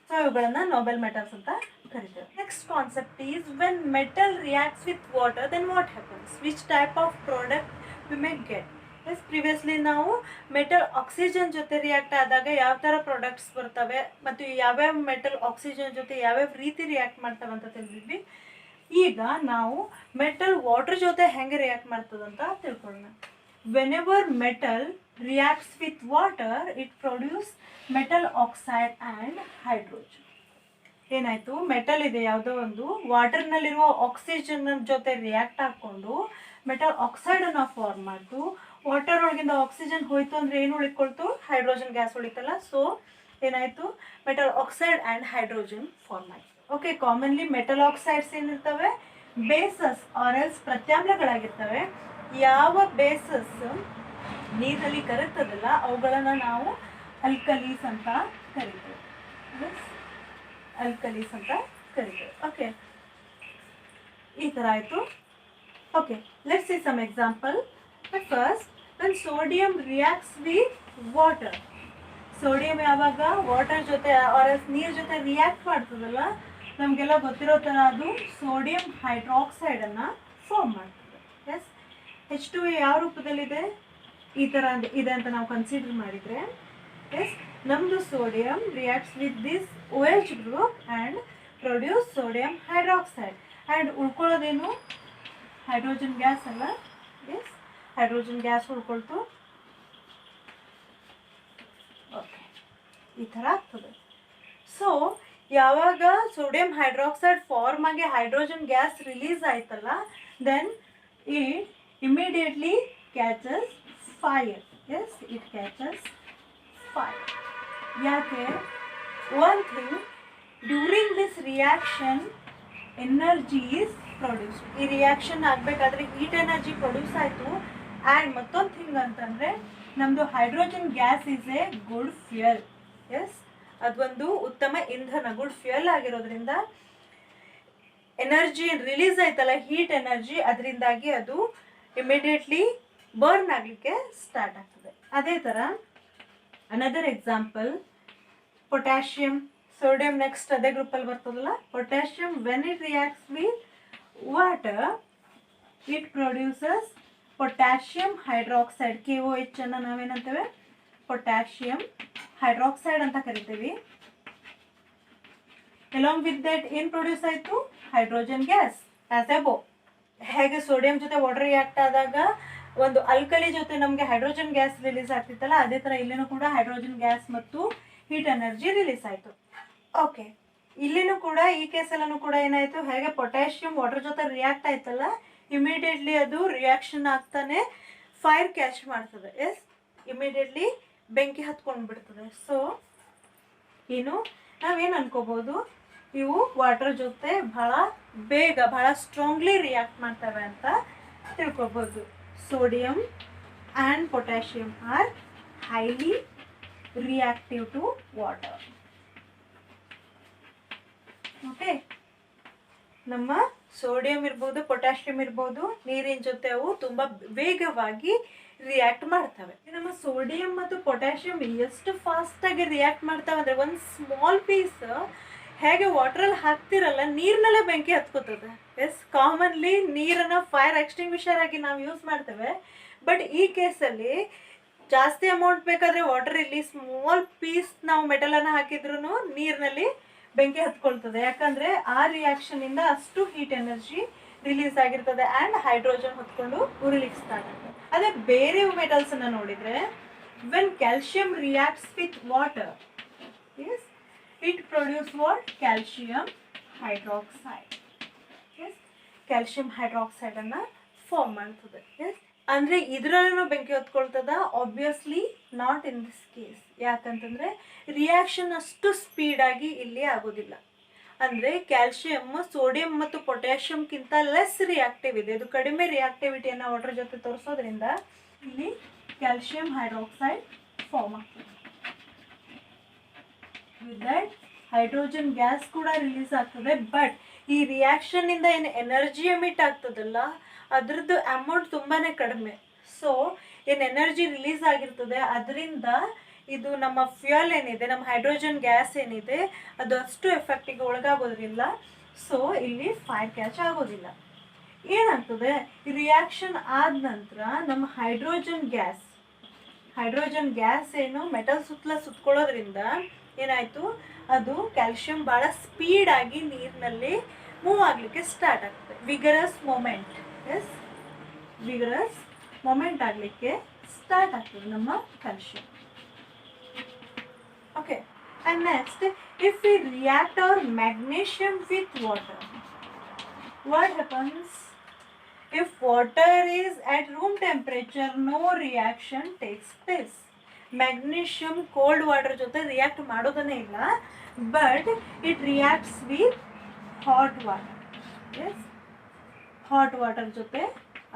ಸೊ ಇವುಗಳನ್ನು ನೊಬೆಲ್ ಮೆಟಲ್ಸ್ ಅಂತ ಕರಿತೇವೆ. Next concept is, when metal reacts with water then what happens, which type of product we may get. Yes, previously ನಾವು ಮೆಟಲ್ ಆಕ್ಸಿಜನ್ ಜೊತೆ ರಿಯಾಕ್ಟ್ ಆದಾಗ ಯಾವ ಥರ ಪ್ರಾಡಕ್ಟ್ಸ್ ಬರ್ತವೆ ಮತ್ತು ಯಾವ್ಯಾವ ಮೆಟಲ್ ಆಕ್ಸಿಜನ್ ಜೊತೆ ಯಾವ್ಯಾವ ರೀತಿ ರಿಯಾಕ್ಟ್ ಮಾಡ್ತವೆ ಅಂತ ತಿಳಿದಿದ್ವಿ. ಈಗ ನಾವು ಮೆಟಲ್ ವಾಟರ್ ಜೊತೆ ಹೆಂಗೆ ರಿಯಾಕ್ಟ್ ಮಾಡ್ತದಂತ ತಿಳ್ಕೊಳ್ಳೋಣ. Whenever metal reacts with water, it produces metal oxide and hydrogen. ಏನಾಯಿತು, ಮೆಟಲ್ ಇದೆ ಯಾವುದೋ ಒಂದು, ವಾಟರ್ನಲ್ಲಿರುವ ಆಕ್ಸಿಜನ್ ಜೊತೆ ರಿಯಾಕ್ಟ್ ಹಾಕ್ಕೊಂಡು ಮೆಟಲ್ ಆಕ್ಸೈಡನ್ನು ಫಾರ್ಮ್ ಮಾಡ್ತು. ವಾಟರ್ ಒಳಗಿಂದ ಆಕ್ಸಿಜನ್ ಹೋಯ್ತು ಅಂದರೆ ಏನು ಉಳಿಕೊಳ್ತು, ಹೈಡ್ರೋಜನ್ ಗ್ಯಾಸ್ ಉಳಿತಲ್ಲ. ಸೊ ಏನಾಯಿತು, metal oxide and hydrogen form ಆಯಿತು. ಓಕೆ, ಕಾಮನ್ಲಿ ಮೆಟಲ್ ಆಕ್ಸೈಡ್ಸ್ ಏನಿರ್ತವೆ, ಬೇಸಸ್ ಆರ್ ಎಲ್ಸ್ ಪ್ರತ್ಯಾಮ್ಲಗಳಾಗಿರ್ತವೆ. ಯಾವ ಬೇಸಸ್ ನೀರಲ್ಲಿ ಕರಗ್ತದಲ್ಲ ಅವುಗಳನ್ನು ನಾವು ಅಲ್ಕಲೀಸ್ ಅಂತ ಕರಿತೇವೆ. ಅಲ್ಕಲೀಸ್ ಅಂತ ಕರಿತೇವೆ. ಓಕೆ, ಈ ಥರ ಆಯಿತು. Okay, let's see some example. First, when sodium reacts with water. Sodium ಯಾವಾಗ ವಾಟರ್ ಜೊತೆ ಆರ್ ಎಸ್ ನೀರು ಜೊತೆ ರಿಯಾಕ್ಟ್ ಮಾಡ್ತದಲ್ಲ, ನಮಗೆಲ್ಲ ಗೊತ್ತಿರೋ ಥರ ಅದು ಸೋಡಿಯಂ ಹೈಡ್ರಾಕ್ಸೈಡನ್ನು ಫಾರ್ಮ್ ಮಾಡ್ತದೆ. ಎಸ್, H2A ಯಾವ ರೂಪದಲ್ಲಿದೆ, ಈ ಥರ ಇದೆ ಅಂತ ನಾವು ಕನ್ಸಿಡರ್ ಮಾಡಿದರೆ, ಎಸ್, ನಮ್ಮದು sodium reacts with this OH group and produce sodium hydroxide. And ಉಳ್ಕೊಳ್ಳೋದೇನು, ಹೈಡ್ರೋಜನ್ ಗ್ಯಾಸ್ ಅಲ್ಲ. ಎಸ್, ಹೈಡ್ರೋಜನ್ ಗ್ಯಾಸ್ ಉಳ್ಕೊಳ್ತು. ಓಕೆ, ಈ ಥರ ಆಗ್ತದೆ. ಸೊ ಯಾವಾಗ ಸೋಡಿಯಂ ಹೈಡ್ರಾಕ್ಸೈಡ್ ಫಾರ್ಮ್ ಆಗಿ ಹೈಡ್ರೋಜನ್ ಗ್ಯಾಸ್ ರಿಲೀಸ್ ಆಯ್ತಲ್ಲ, then it immediately catches fire. Yes, it catches fire. ಯಾಕೆ, one thing, during this reaction energy is produced. ಈ ರಿಯಾಕ್ಷನ್ ಆಗಬೇಕಾದ್ರೆ ಹೀಟ್ ಎನರ್ಜಿ ಪ್ರೊಡ್ಯೂಸ್ ಆಯಿತು. ಆ್ಯಂಡ್ ಮತ್ತೊಂದು ಥಿಂಗ್ ಅಂತಂದರೆ, ನಮ್ಮದು hydrogen gas is a good fuel. Yes, ಅದೊಂದು ಉತ್ತಮ ಇಂಧನ, ಗುಡ್ ಫ್ಯೂಯಲ್ ಆಗಿರೋದ್ರಿಂದ ಎನರ್ಜಿ ರಿಲೀಸ್ ಆಯ್ತಲ್ಲ, ಹೀಟ್ ಎನರ್ಜಿ, ಅದರಿಂದಾಗಿ ಅದು ಇಮಿಡಿಯೇಟ್ಲಿ ಬರ್ನ್ ಆಗಲಿಕ್ಕೆ ಸ್ಟಾರ್ಟ್ ಆಗ್ತದೆ. ಅದೇ ಥರ another example, potassium, sodium next ಅದೇ ಗ್ರೂಪಲ್ಲಿ ಬರ್ತದಲ್ಲ. Potassium when it reacts with water it produces potassium hydroxide, KOH ಅನ್ನು ನಾವೇನಂತೇವೆ, ಪೊಟ್ಯಾಷಿಯಂ ಹೈಡ್ರಾಕ್ಸೈಡ್ ಅಂತ ಕರಿತೀವಿ. ಅಲಾಂಗ್ ವಿತ್ ದಟ್ ಏನು ಪ್ರೊಡ್ಯೂಸ್ ಆಯಿತು? Hydrogen gas as above. ಹೇಗೆ ಸೋಡಿಯಂ ಜೊತೆ ವಾಟರ್ ರಿಯಾಕ್ಟ್ ಆದಾಗ ಒಂದು ಅಲ್ಕಲಿ ಜೊತೆ ನಮಗೆ ಹೈಡ್ರೋಜನ್ ಗ್ಯಾಸ್ ರಿಲೀಸ್ ಆಗ್ತಿತ್ತಲ್ಲ, ಅದೇ ಥರ ಇಲ್ಲಿನೂ ಕೂಡ ಹೈಡ್ರೋಜನ್ ಗ್ಯಾಸ್ ಮತ್ತು ಹೀಟ್ ಎನರ್ಜಿ ರಿಲೀಸ್ ಆಯಿತು. ಓಕೆ, ಇಲ್ಲಿನೂ ಕೂಡ ಈ ಕೇಸಲ್ಲೂ ಕೂಡ ಏನಾಯಿತು, ಹೇಗೆ ಪೊಟ್ಯಾಷಿಯಂ ವಾಟರ್ ಜೊತೆ ರಿಯಾಕ್ಟ್ ಆಯ್ತಲ್ಲ, ಇಮಿಡಿಯೇಟ್ಲಿ ಅದು ರಿಯಾಕ್ಷನ್ ಆಗ್ತಾನೆ ಫೈರ್ ಕ್ಯಾಚ್ ಮಾಡ್ತದೆ. ಎಸ್, ಇಮಿಡಿಯೇಟ್ಲಿ ಬೆಂಕಿ ಹತ್ಕೊಂಡು ಬಿಡ್ತದೆ. ಸೊ ಏನು ನಾವೇನು ಅನ್ಕೋಬೋದು, ಇವು ವಾಟರ್ ಜೊತೆ ಬಹಳ ಬೇಗ ಬಹಳ ಸ್ಟ್ರಾಂಗ್ಲಿ ರಿಯಾಕ್ಟ್ ಮಾಡ್ತವೆ ಅಂತ ತಿಳ್ಕೊಬೋದು. Sodium and potassium are highly reactive to water. Okay, ನಮ್ಮ ಸೋಡಿಯಂ ಇರ್ಬೋದು, ಪೊಟ್ಯಾಷಿಯಂ ಇರ್ಬೋದು, ನೀರಿನ ಜೊತೆ ಅವು ತುಂಬ ವೇಗವಾಗಿ ರಿಯಾಕ್ಟ್ ಮಾಡ್ತವೆ. ನಮ್ಮ ಸೋಡಿಯಂ ಮತ್ತು ಪೊಟ್ಯಾಷಿಯಂ ಎಷ್ಟು ಫಾಸ್ಟಾಗಿ ರಿಯಾಕ್ಟ್ ಮಾಡ್ತವೆ ಅಂದರೆ, ಒಂದು ಸ್ಮಾಲ್ ಪೀಸ್ ಹೇಗೆ ವಾಟ್ರಲ್ಲಿ ಹಾಕ್ತಿರಲ್ಲ, ನೀರಿನಲ್ಲೇ ಬೆಂಕಿ ಹತ್ಕೋತದೆ. ಎಸ್, ಕಾಮನ್ಲಿ ನೀರನ್ನು ಫೈರ್ ಎಕ್ಸ್ಟಿಂಗ್ವಿಷರ್ ಆಗಿ ನಾವು ಯೂಸ್ ಮಾಡ್ತೇವೆ. ಬಟ್ ಈ ಕೇಸಲ್ಲಿ ಜಾಸ್ತಿ ಅಮೌಂಟ್ ಬೇಕಾದರೆ ವಾಟರ್ ಇಲ್ಲಿ ಸ್ಮಾಲ್ ಪೀಸ್ ನಾವು ಮೆಟಲನ್ನು ಹಾಕಿದ್ರೂ ನೀರಿನಲ್ಲಿ ಬೆಂಕಿ ಹತ್ಕೊಳ್ತದೆ. ಯಾಕಂದರೆ ಆ ರಿಯಾಕ್ಷನಿಂದ ಅಷ್ಟು ಹೀಟ್ ಎನರ್ಜಿ ರಿಲೀಸ್ ಆಗಿರ್ತದೆ ಆ್ಯಂಡ್ ಹೈಡ್ರೋಜನ್ ಹೊತ್ಕೊಂಡು ಉರಿಲಿಕ್ಕೆ ಸ್ಟಾರ್ಟ್ ಆಗ್ತದೆ. ಅದೇ ಬೇರೆ ಮೆಟಲ್ಸನ್ನು ನೋಡಿದರೆ, when calcium reacts with water, yes, it produce what? Calcium hydroxide. Yes, calcium ಹೈಡ್ರಾಕ್ಸೈಡನ್ನು ಫಾರ್ಮ್ ಮಾಡ್ತದೆ. ಎಸ್, ಅಂದರೆ ಇದರಲ್ಲೂ ಬೆಂಕಿ ಹೊತ್ಕೊಳ್ತದ? Obviously not in this case. ಯಾಕಂತಂದರೆ ರಿಯಾಕ್ಷನ್ ಅಷ್ಟು ಸ್ಪೀಡಾಗಿ ಇಲ್ಲಿ ಆಗೋದಿಲ್ಲ. ಅಂದರೆ ಕ್ಯಾಲ್ಶಿಯಂ ಸೋಡಿಯಂ ಮತ್ತು ಪೊಟ್ಯಾಷಿಯಂಗಿಂತ ಲೆಸ್ ರಿಯಾಕ್ಟಿವ್ ಇದೆ. ಇದು ಕಡಿಮೆ ರಿಯಾಕ್ಟಿವಿಟಿಯನ್ನು ವಾಟರ್ ಜೊತೆ ತೋರಿಸೋದ್ರಿಂದ ಇಲ್ಲಿ ಕ್ಯಾಲ್ಶಿಯಂ ಹೈಡ್ರಾಕ್ಸೈಡ್ ಫಾರ್ಮ್ ಆಗ್ತದೆ. ವಿತ್ ದಟ್ ಹೈಡ್ರೋಜನ್ ಗ್ಯಾಸ್ ಕೂಡ ರಿಲೀಸ್ ಆಗ್ತದೆ. ಬಟ್ ಈ ರಿಯಾಕ್ಷನ್ನಿಂದ ಏನು ಎನರ್ಜಿ ಎಮಿಟ್ ಆಗ್ತದಲ್ಲ, ಅದ್ರದ್ದು ಅಮೌಂಟ್ ತುಂಬಾ ಕಡಿಮೆ. ಸೊ ಏನು ಎನರ್ಜಿ ರಿಲೀಸ್ ಆಗಿರ್ತದೆ ಅದರಿಂದ ಇದು ನಮ್ಮ ಫ್ಯೂಯಲ್ ಏನಿದೆ, ನಮ್ಮ ಹೈಡ್ರೋಜನ್ ಗ್ಯಾಸ್ ಏನಿದೆ, ಅದು ಅಷ್ಟು ಎಫೆಕ್ಟಿಗೆ ಒಳಗಾಗೋದ್ರಿಂದ ಸೊ ಇಲ್ಲಿ ಫೈರ್ ಕ್ಯಾಚ್ ಆಗೋದಿಲ್ಲ. ಏನಾಗ್ತದೆ, ರಿಯಾಕ್ಷನ್ ಆದ ನಂತರ ನಮ್ಮ ಹೈಡ್ರೋಜನ್ ಗ್ಯಾಸ್ ಏನು ಮೆಟಲ್ ಸುತ್ಕೊಳ್ಳೋದ್ರಿಂದ ಏನಾಯಿತು, ಅದು ಕ್ಯಾಲ್ಶಿಯಂ ಭಾಳ ಸ್ಪೀಡಾಗಿ ನೀರಿನಲ್ಲಿ ಮೂವ್ ಆಗಲಿಕ್ಕೆ ಸ್ಟಾರ್ಟ್ ಆಗ್ತದೆ. ವಿಗರಸ್ ಮೊಮೆಂಟ್ ಆಗಲಿಕ್ಕೆ ಸ್ಟಾರ್ಟ್ ಆಗ್ತದೆ ನಮ್ಮ calcium. Okay, and next, if we react our magnesium with water, what happens? If water is at room temperature, no reaction takes place. Magnesium cold water ಜೊತೆ react ಮಾಡೋದನ್ನೇ ಇಲ್ಲ, but it reacts with hot water. Yes, hot water ಜೊತೆ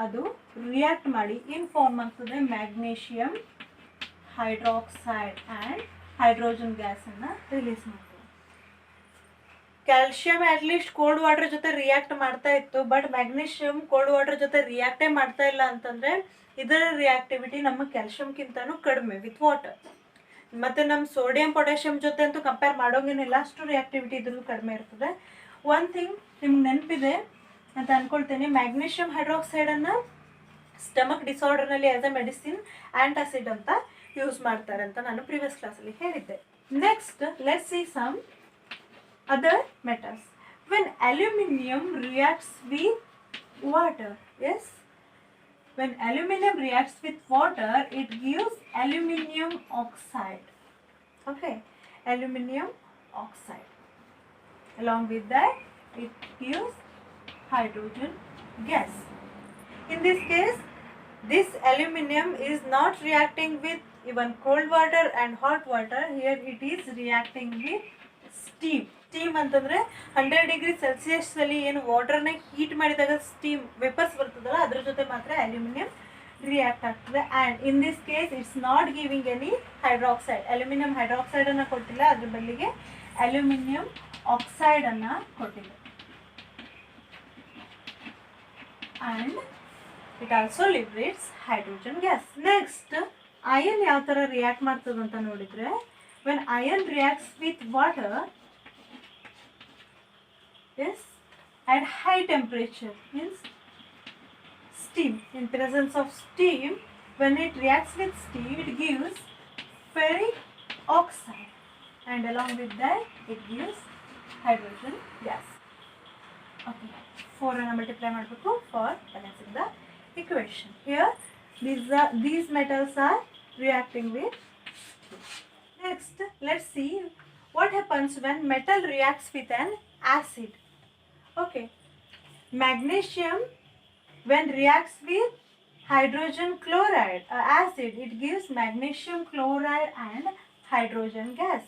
ಅದು react ಮಾಡಿ ಏನು form ಆಗ್ತದೆ? Magnesium hydroxide and hydrogen ಗ್ಯಾಸನ್ನು release ಮಾಡ್ತದೆ. ಕ್ಯಾಲ್ಶಿಯಂ ಅಟ್ಲೀಸ್ಟ್ ಕೋಲ್ಡ್ ವಾಟರ್ ಜೊತೆ ರಿಯಾಕ್ಟ್ ಮಾಡ್ತಾ ಇತ್ತು, ಬಟ್ ಮ್ಯಾಗ್ನೀಷಿಯಂ ಕೋಲ್ಡ್ ವಾಟರ್ ಜೊತೆ ರಿಯಾಕ್ಟೇ ಮಾಡ್ತಾ ಇಲ್ಲ ಅಂತಂದರೆ ಇದರ ರಿಯಾಕ್ಟಿವಿಟಿ ನಮ್ಮ ಕ್ಯಾಲ್ಶಿಯಂಗಿಂತನೂ ಕಡಿಮೆ ವಿತ್ ವಾಟರ್. ಮತ್ತು ನಮ್ಮ ಸೋಡಿಯಂ ಪೊಟ್ಯಾಷಿಯಂ ಜೊತೆ ಅಂತೂ ಕಂಪೇರ್ ಮಾಡೋಂಗೇನಿಲ್ಲ, ಅಷ್ಟು ರಿಯಾಕ್ಟಿವಿಟಿ ಇದ್ರೂ ಕಡಿಮೆ ಇರ್ತದೆ. ಒನ್ ಥಿಂಗ್ ನಿಮ್ಗೆ ನೆನಪಿದೆ ಅಂತ ಅಂದ್ಕೊಳ್ತೀನಿ, ಮ್ಯಾಗ್ನೀಷಿಯಂ ಹೈಡ್ರಾಕ್ಸೈಡನ್ನು ಸ್ಟಮಕ್ ಡಿಸಾರ್ಡರ್ನಲ್ಲಿ ಆಸ್ ಎ ಮೆಡಿಸಿನ್ ಆ್ಯಂಟಾಸಿಡ್ ಅಂತ ಯೂಸ್ ಮಾಡ್ತಾರೆ ಅಂತ ನಾನು ಪ್ರೀವಿಯಸ್ ಕ್ಲಾಸಲ್ಲಿ ಹೇಳಿದ್ದೆ. Next let's see some other metals. When aluminium reacts with water, yes, when aluminum reacts with water, it gives aluminium oxide. Okay, aluminium oxide. Along with that, it gives hydrogen gas. In this case, this aluminium is not reacting with even cold water and hot water. Here it is reacting with steam. Steam ಅಂತಂದರೆ 100 degree ಸೆಲ್ಸಿಯಸ್ಸಲ್ಲಿ ಏನು ವಾಟರ್ನ heat ಮಾಡಿದಾಗ steam vapours ಬರ್ತದಲ್ಲ, ಅದ್ರ ಜೊತೆ ಮಾತ್ರ aluminium react ಆಗ್ತದೆ. And in this case it's not giving any hydroxide. Aluminium ಹೈಡ್ರಾಕ್ಸೈಡನ್ನು ಕೊಟ್ಟಿಲ್ಲ, ಅದ್ರ ಬದಲಿಗೆ ಅಲ್ಯೂಮಿನಿಯಂ ಆಕ್ಸೈಡನ್ನು ಕೊಟ್ಟಿದೆ. And it also liberates hydrogen gas. Next iron ಯಾವ ಥರ ರಿಯಾಕ್ಟ್ ಮಾಡ್ತದಂತ ನೋಡಿದರೆ, when iron reacts with water, yes, at high temperature, means steam, in presence of steam, when it reacts with steam, it gives ferric oxide, and along with that it gives hydrogen gas. Okay, 4 ಅನ್ನು multiply ಮಾಡಬೇಕು for balancing the equation. Here these metals are reacting with. Next, let's see what happens when metal reacts with an acid. Okay, magnesium when reacts with hydrogen chloride, acid, it gives magnesium chloride and hydrogen gas.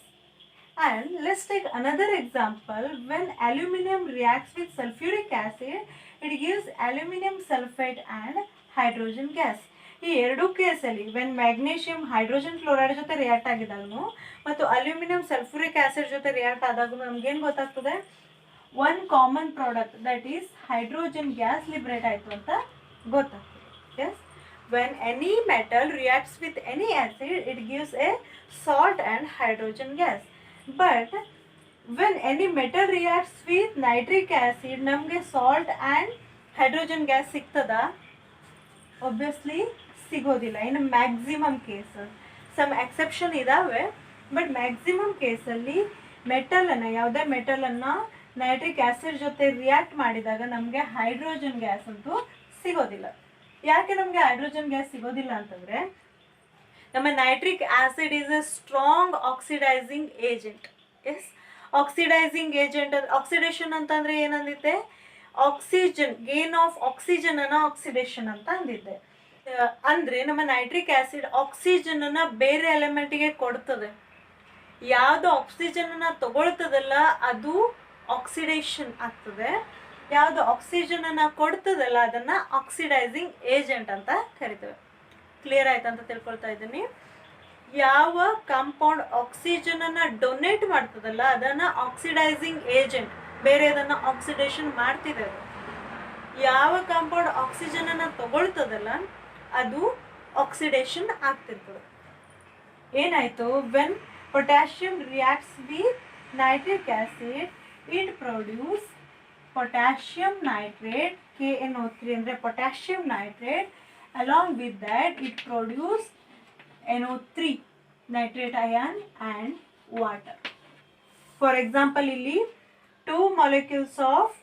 And let's take another example. When aluminum reacts with sulfuric acid, it gives aluminum sulfate and hydrogen gas. ಈ ಎರಡು ಕೇಸಲ್ಲಿ when magnesium hydrogen chloride ಜೊತೆ react ಆಗಿದ್ದಾಗೂ ಮತ್ತು aluminium sulphuric acid ಜೊತೆ react ಆದಾಗೂ ನಮ್ಗೇನು ಗೊತ್ತಾಗ್ತದೆ, one common product that is hydrogen gas liberate ಆಯಿತು ಅಂತ ಗೊತ್ತಾಗ್ತದೆ. Yes, when any metal reacts with any acid it gives a salt and hydrogen gas. But when any metal reacts with nitric acid ನಮಗೆ salt and hydrogen gas ಸಿಗ್ತದ? Obviously ಸಿಗೋದಿಲ್ಲ. ಇನ್ನು maximum cases, some exception ಇದ್ದಾವೆ, but maximum ಕೇಸಲ್ಲಿ ಮೆಟಲನ್ನು, ಯಾವುದೇ ಮೆಟಲನ್ನು nitric acid ಜೊತೆ react ಮಾಡಿದಾಗ ನಮಗೆ ಹೈಡ್ರೋಜನ್ ಗ್ಯಾಸ್ ಅಂತೂ ಸಿಗೋದಿಲ್ಲ. ಯಾಕೆ ನಮಗೆ ಹೈಡ್ರೋಜನ್ ಗ್ಯಾಸ್ ಸಿಗೋದಿಲ್ಲ ಅಂತಂದರೆ, ನಮ್ಮ nitric acid is a strong oxidising agent. Yes, oxidising agent, oxidation ಅಂತಂದರೆ ಏನಂದಿದ್ದೆ, ಆಕ್ಸಿಜನ್, ಗೇನ್ ಆಫ್ ಆಕ್ಸಿಜನ್ ಅನ್ನ ಆಕ್ಸಿಡೇಷನ್ ಅಂತ ಅಂದಿದ್ದೆ. ಅಂದರೆ ನಮ್ಮ ನೈಟ್ರಿಕ್ ಆ್ಯಸಿಡ್ ಆಕ್ಸಿಜನನ್ನು ಬೇರೆ ಎಲಿಮೆಂಟಿಗೆ ಕೊಡ್ತದೆ. ಯಾವುದು ಆಕ್ಸಿಜನನ್ನು ತಗೊಳ್ತದಲ್ಲ ಅದು ಆಕ್ಸಿಡೇಷನ್ ಆಗ್ತದೆ, ಯಾವುದು ಆಕ್ಸಿಜನನ್ನು ಕೊಡ್ತದಲ್ಲ ಅದನ್ನು ಆಕ್ಸಿಡೈಸಿಂಗ್ ಏಜೆಂಟ್ ಅಂತ ಕರಿತೇವೆ. ಕ್ಲಿಯರ್ ಆಯ್ತು ಅಂತ ತಿಳ್ಕೊಳ್ತಾ ಇದ್ದೀನಿ. ಯಾವ ಕಾಂಪೌಂಡ್ ಆಕ್ಸಿಜನನ್ನು ಡೊನೇಟ್ ಮಾಡ್ತದಲ್ಲ ಅದನ್ನು ಆಕ್ಸಿಡೈಸಿಂಗ್ ಏಜೆಂಟ್, ಬೇರೆ ಅದನ್ನು ಆಕ್ಸಿಡೇಷನ್ ಮಾಡ್ತಿದೆ. ಯಾವ ಕಾಂಪೌಂಡ್ ಆಕ್ಸಿಜನನ್ನು ತಗೊಳ್ತದಲ್ಲ ಅದು ಆಕ್ಸಿಡೇಷನ್ ಆಗ್ತಿರ್ತದೆ. ಏನಾಯಿತು, when potassium reacts with nitric acid it produce potassium nitrate, KNO3 ಅಂದರೆ potassium nitrate. Along with that it produce NO3 nitrate ion and water. For example ಇಲ್ಲಿ 2 molecules of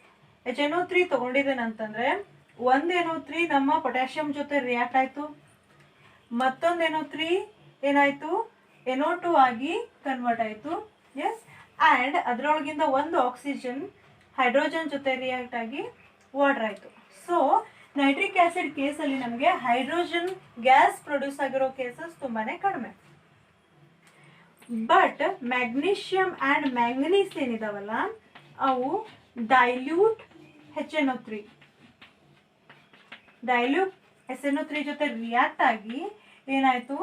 HNO3 ತೊಗೊಂಡಿದ್ದೇನೆ ಅಂತಂದರೆ, ಒಂದು NO3 ನಮ್ಮ potassium ಜೊತೆ react ಆಯಿತು, ಮತ್ತೊಂದು NO3 ಏನಾಯಿತು, NO2 ಆಗಿ ಕನ್ವರ್ಟ್ ಆಯಿತು. ಎಸ್, ಆ್ಯಂಡ್ ಅದರೊಳಗಿಂದ ಒಂದು ಆಕ್ಸಿಜನ್ ಹೈಡ್ರೋಜನ್ ಜೊತೆ ರಿಯಾಕ್ಟ್ ಆಗಿ ವಾಟರ್ ಆಯಿತು. ಸೊ ನೈಟ್ರಿಕ್ ಆ್ಯಸಿಡ್ ಕೇಸಲ್ಲಿ ನಮಗೆ ಹೈಡ್ರೋಜನ್ ಗ್ಯಾಸ್ ಪ್ರೊಡ್ಯೂಸ್ ಆಗಿರೋ ಕೇಸಸ್ ತುಂಬಾ ಕಡಿಮೆ. ಬಟ್ ಮ್ಯಾಗ್ನೀಷಿಯಮ್ ಆ್ಯಂಡ್ ಮ್ಯಾಂಗನೀಸ್ ಏನಿದಾವಲ್ಲ ಅವು ಡೈಲ್ಯೂಟ್ HNO3, ಡೈಲ್ಯೂಟ್ SNO3 ಜೊತೆ ರಿಯಾಕ್ಟ್ ಆಗಿ ಏನಾಯಿತು,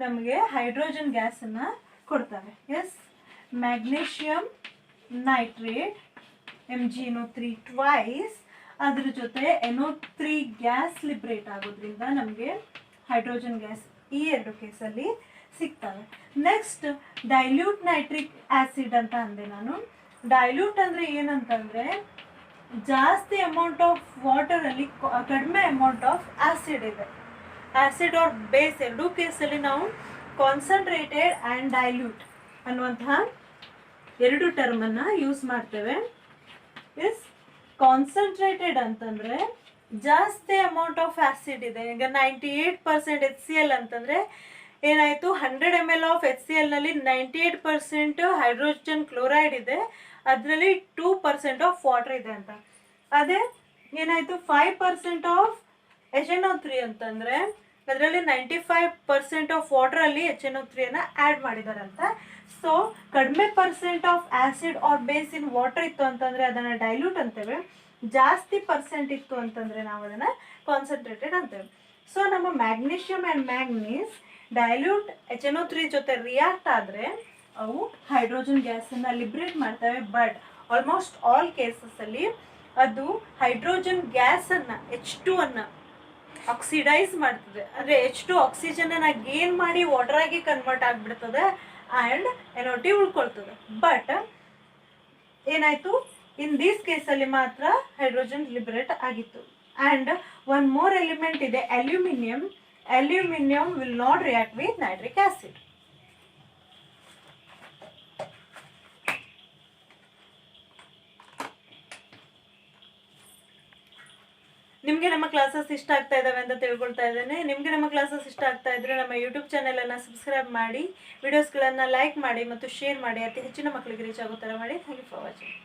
ನಮಗೆ ಹೈಡ್ರೋಜನ್ ಗ್ಯಾಸನ್ನು ಕೊಡ್ತವೆ. S, magnesium nitrate MgNO3 twice, ಅದ್ರ ಜೊತೆ NO3 ಗ್ಯಾಸ್ ಲಿಬ್ರೇಟ್ ಆಗೋದ್ರಿಂದ ನಮಗೆ ಹೈಡ್ರೋಜನ್ ಗ್ಯಾಸ್ ಈ ಎರಡು ಕೇಸಲ್ಲಿ ಸಿಗ್ತವೆ. ನೆಕ್ಸ್ಟ್ ಡೈಲ್ಯೂಟ್ ನೈಟ್ರಿಕ್ ಆ್ಯಸಿಡ್ ಅಂತ ಅಂದೆ ನಾನು. ಡೈಲ್ಯೂಟ್ ಅಂದರೆ ಏನಂತಂದರೆ ಜಾಸ್ತಿ ಅಮೌಂಟ್ ಆಫ್ ವಾಟರಲ್ಲಿ ಕಡಿಮೆ ಅಮೌಂಟ್ ಆಫ್ ಆ್ಯಸಿಡ್ ಇದೆ. ಆ್ಯಸಿಡ್ ಆರ್ ಬೇಸ್ ಎರಡೂ ಕೇಸಲ್ಲಿ ನಾವು ಕಾನ್ಸಂಟ್ರೇಟೆಡ್ ಆ್ಯಂಡ್ ಡೈಲ್ಯೂಟ್ ಅನ್ನುವಂತಹ ಎರಡು ಟರ್ಮನ್ನು ಯೂಸ್ ಮಾಡ್ತೇವೆ. ಎಸ್, ಕಾನ್ಸಂಟ್ರೇಟೆಡ್ ಅಂತಂದರೆ ಜಾಸ್ತಿ ಅಮೌಂಟ್ ಆಫ್ ಆ್ಯಸಿಡ್ ಇದೆ. ಈಗ 98% HCl ಅಂತಂದರೆ ಏನಾಯಿತು, 100 ml ಆಫ್ HClನಲ್ಲಿ 98% ಹೈಡ್ರೋಜನ್ ಕ್ಲೋರೈಡ್ ಇದೆ, ಅದರಲ್ಲಿ 2% ಆಫ್ ವಾಟರ್ ಇದೆ ಅಂತ. ಅದೇ ಏನಾಯಿತು 5% ಆಫ್ HNO3 ಅಂತಂದರೆ ಅದರಲ್ಲಿ 95% ಆಫ್ ವಾಟರಲ್ಲಿ HNO3 ಆ್ಯಡ್ ಮಾಡಿದಾರಂತ. ಸೊ ಕಡಿಮೆ percent of acid or base in water ಇತ್ತು ಅಂತಂದರೆ ಅದನ್ನು ಡೈಲ್ಯೂಟ್ ಅಂತೇವೆ, ಜಾಸ್ತಿ ಪರ್ಸೆಂಟ್ ಇತ್ತು ಅಂತಂದರೆ ನಾವು ಅದನ್ನು ಕಾನ್ಸಂಟ್ರೇಟೆಡ್ ಅಂತೇವೆ. ಸೊ ನಮ್ಮ magnesium and manganese dilute HNO3 ಜೊತೆ ರಿಯಾಕ್ಟ್ ಆದರೆ ಅವು ಹೈಡ್ರೋಜನ್ ಗ್ಯಾಸನ್ನು ಲಿಬ್ರೇಟ್ ಮಾಡ್ತವೆ. ಬಟ್ ಆಲ್ಮೋಸ್ಟ್ ಆಲ್ ಕೇಸಸ್ಸಲ್ಲಿ ಅದು ಹೈಡ್ರೋಜನ್ ಗ್ಯಾಸನ್ನು H2 ಆಕ್ಸಿಡೈಸ್ ಮಾಡ್ತದೆ. ಅಂದರೆ H2 ಆಕ್ಸಿಜನನ್ನು ಗೇನ್ ಮಾಡಿ ವಾಟರ್ ಆಗಿ ಕನ್ವರ್ಟ್ ಆಗಿಬಿಡ್ತದೆ ಆ್ಯಂಡ್ NO2 ಉಳ್ಕೊಳ್ತದೆ. ಬಟ್ ಏನಾಯಿತು, ಇನ್ ದಿಸ್ ಕೇಸಲ್ಲಿ ಮಾತ್ರ ಹೈಡ್ರೋಜನ್ ಲಿಬ್ರೇಟ್ ಆಗಿತ್ತು. ಆ್ಯಂಡ್ ಒನ್ ಮೋರ್ ಎಲಿಮೆಂಟ್ ಇದೆ, aluminium. Aluminium will not react with nitric acid. ನಿಮಗೆ ನಮ್ಮ ಕ್ಲಾಸಸ್ ಇಷ್ಟ ಆಗ್ತಾ ಇದ್ದಾವೆ ಅಂತ ತಿಳ್ಕೊಳ್ತಾ ಇದ್ದೇನೆ. ನಿಮಗೆ ನಮ್ಮ ಕ್ಲಾಸಸ್ ಇಷ್ಟ ಆಗ್ತಾ ಇದ್ದರೆ ನಮ್ಮ ಯೂಟ್ಯೂಬ್ ಚಾನಲನ್ನು ಸಬ್ಸ್ಕ್ರೈಬ್ ಮಾಡಿ, ವಿಡಿಯೋಸ್ಗಳನ್ನು ಲೈಕ್ ಮಾಡಿ ಮತ್ತು ಶೇರ್ ಮಾಡಿ, ಅತಿ ಹೆಚ್ಚಿನ ಮಕ್ಕಳಿಗೆ ರೀಚ್ ಆಗೋ ಥರ ಮಾಡಿ. Thank you for watching.